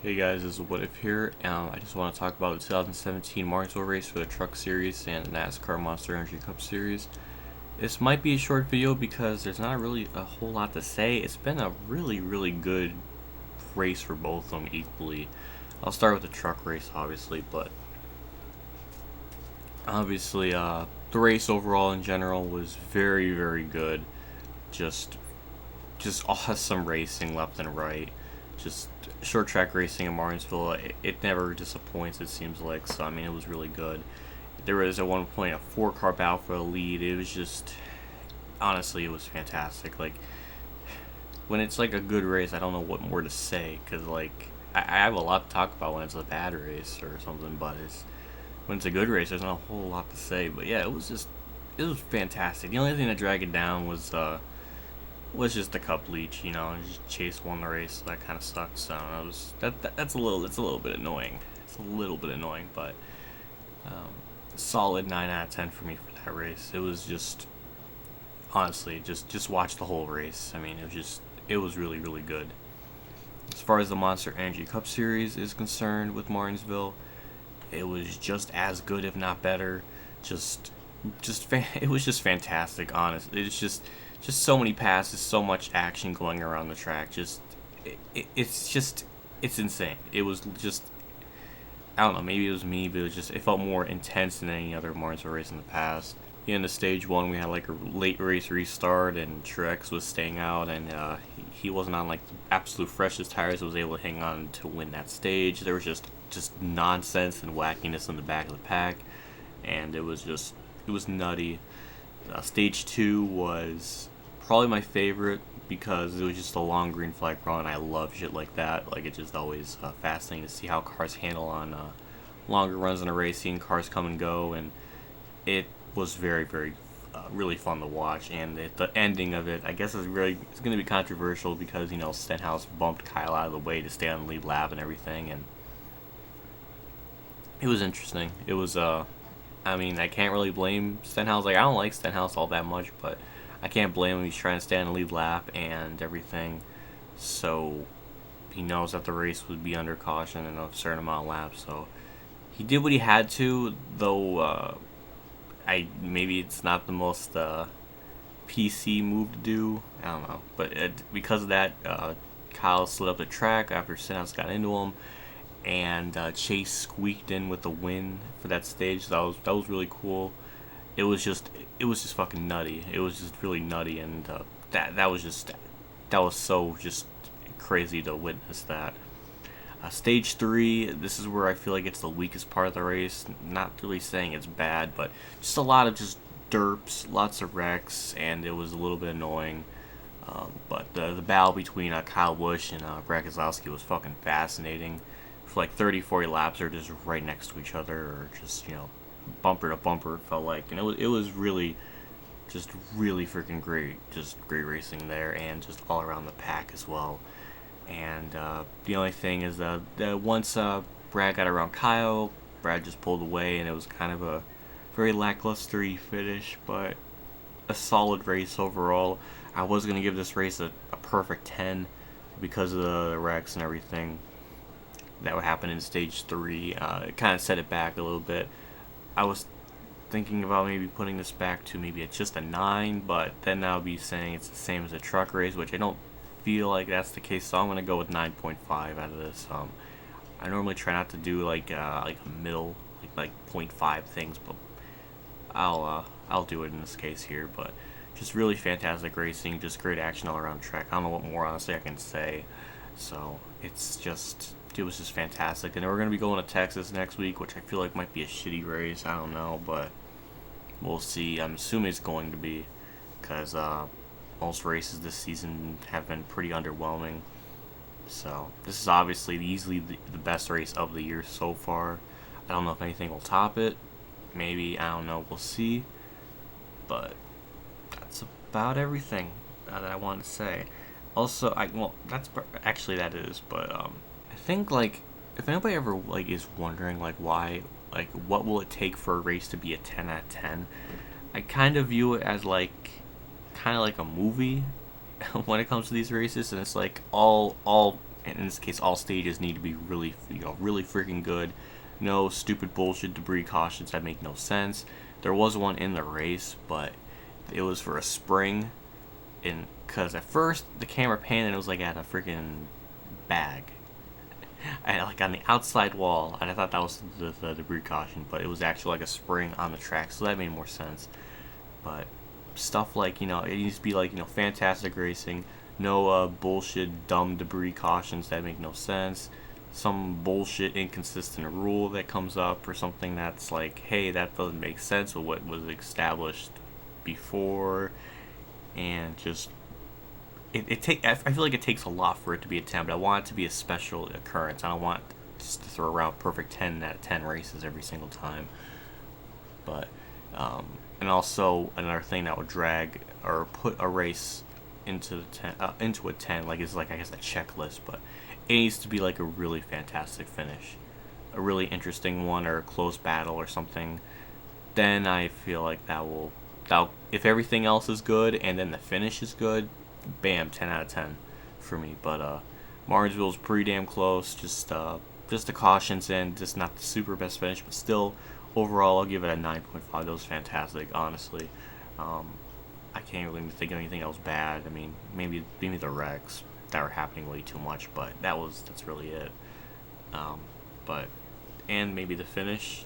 Hey guys, this is What If here. I just want to talk about the 2017 Martinsville race for the Truck Series and the NASCAR Monster Energy Cup Series. This might be a short video because there's not really a whole lot to say. It's been a really good race for both of them equally. I'll start with the truck race, obviously, but obviously, the race overall in general was very good. Just just awesome racing left and right. Just short track racing in Martinsville, it never disappoints, it seems like. So, I mean, it was really good. There was at one point a four-car battle for the lead. It was just, honestly, it was fantastic. Like, when it's like a good race, I don't know what more to say. Because, like, I have a lot to talk about when it's a bad race or something. But when it's a good race, there's not a whole lot to say. But yeah, it was fantastic. The only thing that dragged it down was just the cup leech, and just Chase won the race. So that kind of sucks. I don't know. That's a little bit annoying. It's a little bit annoying, but um, solid 9 out of 10 for me for that race. It was just honestly just watch the whole race. I mean, it was really good. As far as the Monster Energy Cup Series is concerned with Martinsville, it was just as good, if not better. Just it was just fantastic. Honestly, it's just so many passes, so much action going around the track. It's insane. It was just, I don't know, maybe it was me, but it felt more intense than any other Martinsville race in the past. In the stage one, we had like a late race restart, and Truex was staying out, and he wasn't on like the absolute freshest tires. So was able to hang on to win that stage. There was just nonsense and wackiness in the back of the pack, and it was nutty. Stage two was probably my favorite because it was just a long green flag run. I love shit like that. Like, it's just always fascinating to see how cars handle on longer runs in a race, seeing cars come and go, and it was very really fun to watch. And the ending of it, I guess, it's going to be controversial because Stenhouse bumped Kyle out of the way to stay on the lead lap and everything, and it was interesting. It was I mean, I can't really blame Stenhouse. Like, I don't like Stenhouse all that much, but I can't blame him. He's trying to stay on the lead lap and everything. So he knows that the race would be under caution in a certain amount of laps. So he did what he had to, though. I maybe it's not the most PC move to do. I don't know, but because of that, Kyle slid up the track after Stenhouse got into him, and Chase squeaked in with the win for that stage. So that was really cool. It was just fucking nutty. It was just really nutty, and that was so just crazy to witness that. Stage three, this is where I feel like it's the weakest part of the race. Not really saying it's bad, but just a lot of just derps, lots of wrecks, and it was a little bit annoying. But the battle between Kyle Busch and Brad Keselowski was fucking fascinating. For like 30, 40 laps, they're just right next to each other, or just bumper to bumper. It felt like, and it was really just really freaking great. Just great racing there, and just all around the pack as well. And the only thing is that once Brad got around Kyle, Brad just pulled away, and it was kind of a very lackluster finish, but a solid race overall. I was going to give this race a perfect 10 because of the wrecks and everything that would happen in stage 3. It kind of set it back a little bit. I was thinking about maybe putting this back to maybe it's just a 9, but then I'll be saying it's the same as a truck race, which I don't feel like that's the case, so I'm going to go with 9.5 out of this. I normally try not to do like a middle, like 0.5 things, but I'll do it in this case here. But just really fantastic racing, just great action all around track. I don't know what more honestly I can say. So it was just fantastic. And we're going to be going to Texas next week, which I feel like might be a shitty race. I don't know, but we'll see. I'm assuming it's going to be, because most races this season have been pretty underwhelming. So this is obviously easily the best race of the year so far. I don't know if anything will top it. Maybe, I don't know. We'll see. But that's about everything that I want to say. Also, actually that is, but I think, like, if anybody ever like is wondering like why, like, what will it take for a race to be a 10 out of 10, I kind of view it as like kind of like a movie when it comes to these races, and it's like all in this case, all stages need to be really, really freaking good. No stupid bullshit debris cautions that make no sense. There was one in the race, but it was for a spring, and because at first the camera panned and it was like at a freaking bag, like on the outside wall, and I thought that was the debris caution, but it was actually like a spring on the track, so that made more sense. But stuff like, it needs to be like, fantastic racing, no bullshit dumb debris cautions that make no sense, some bullshit inconsistent rule that comes up, or something that's like, hey, that doesn't make sense with what was established before, and just I feel like it takes a lot for it to be a 10, but I want it to be a special occurrence. I don't want just to throw around perfect 10 out of 10 races every single time. But and also another thing that would drag or put a race into into a 10, like, is like, I guess, a checklist, but it needs to be like a really fantastic finish, a really interesting one, or a close battle or something. Then I feel like that if everything else is good and then the finish is good, bam, 10 out of 10 for me. But Martinsville's pretty damn close. Just the cautions in, just not the super best finish, but still, overall, I'll give it a 9.5. That was fantastic, honestly. I can't really think of anything else bad. I mean, maybe the wrecks that were happening way too much, but that's really it. But and maybe the finish,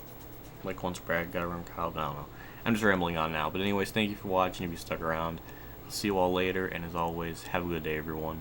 like once Brad got around Kyle, I don't know. I'm just rambling on now. But anyways, thank you for watching. If you stuck around, I'll see you all later. And as always, have a good day, everyone.